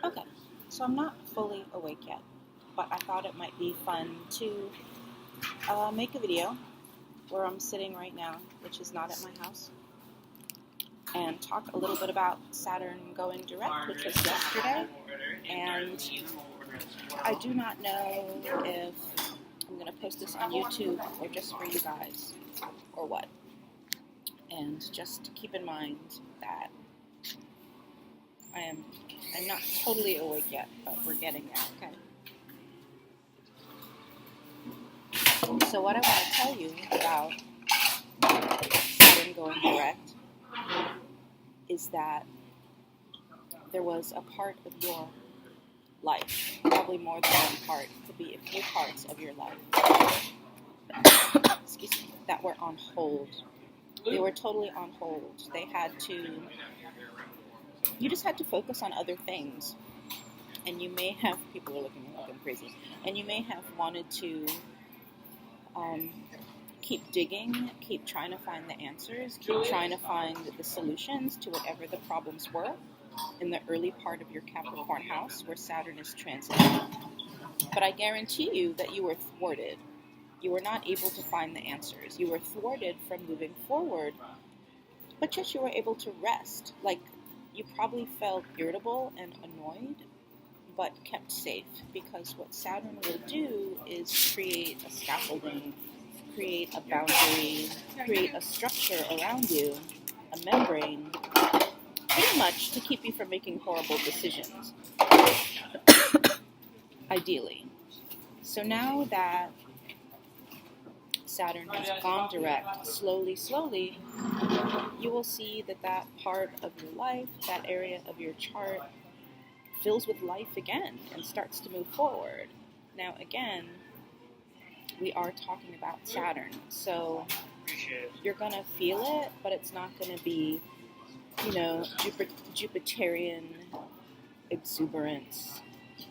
Okay, so I'm not fully awake yet, but I thought it might be fun to make a video where I'm sitting right now, which is not at my house, and talk a little bit about Saturn going direct, which was yesterday, and I do not know if I'm going to post this on YouTube or just for you guys, or what. And just keep in mind that I'm not totally awake yet, but we're getting there, okay? So what I want to tell you about Saturn going direct is that there was a part of your life, probably more than one part, could be a few parts of your life, excuse me, that were on hold. They were totally on hold. You just had to focus on other things. And you may have, people are looking like I'm crazy, and you may have wanted to keep digging, keep trying to find the answers, keep trying to find the solutions to whatever the problems were in the early part of your Capricorn house where Saturn is transiting. But I guarantee you that you were thwarted. You were not able to find the answers. You were thwarted from moving forward, but yet you were able to rest. Like, you probably felt irritable and annoyed, but kept safe, because what Saturn will do is create a scaffolding, create a boundary, create a structure around you, a membrane, pretty much to keep you from making horrible decisions, ideally. So now that Saturn has gone direct, slowly, you will see that part of your life, that area of your chart, fills with life again and starts to move forward. Now, again, we are talking about Saturn, so you're going to feel it, but it's not going to be, Jupiterian exuberance,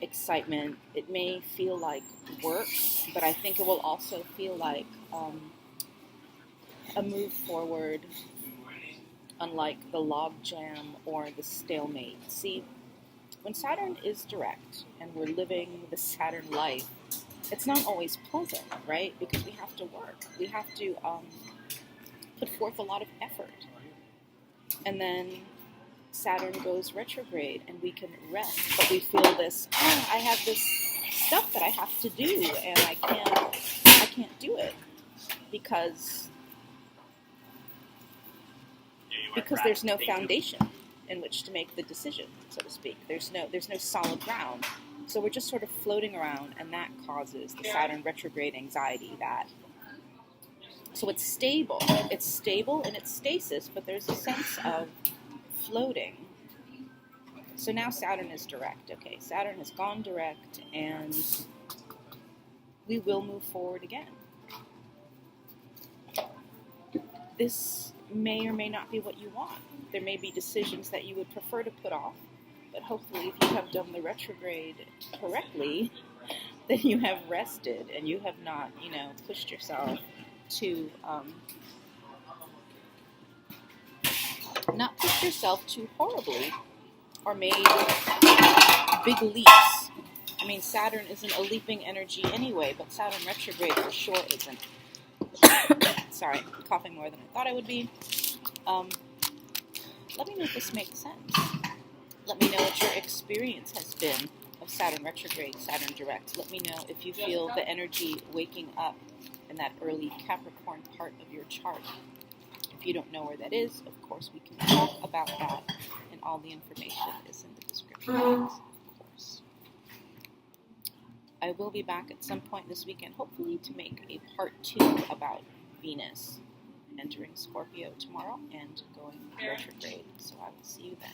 excitement. It may feel like work, but I think it will also feel like a move forward, unlike the logjam or the stalemate. See, when Saturn is direct and we're living the Saturn life, it's not always pleasant, right? Because we have to work. We have to put forth a lot of effort. And then Saturn goes retrograde and we can rest, but we feel this, I have this stuff that I have to do and I can't do it because there's no foundation in which to make the decision, so to speak. There's no solid ground. So we're just sort of floating around, and that causes the Saturn retrograde anxiety. So it's stable in its stasis, but there's a sense of floating. So now Saturn is direct. Okay, Saturn has gone direct, and we will move forward again. This may or may not be what you want. There may be decisions that you would prefer to put off, but hopefully if you have done the retrograde correctly, then you have rested and you have not, pushed yourself to, not pushed yourself too horribly or made big leaps. I mean, Saturn isn't a leaping energy anyway, but Saturn retrograde for sure isn't. Sorry, coughing more than I thought I would be. Let me know if this makes sense. Let me know what your experience has been of Saturn retrograde, Saturn direct. Let me know if you feel the energy waking up in that early Capricorn part of your chart. If you don't know where that is, of course we can talk about that, and all the information is in the description box, of course. I will be back at some point this weekend, hopefully to make a part 2 about Venus entering Scorpio tomorrow and going retrograde. So I will see you then.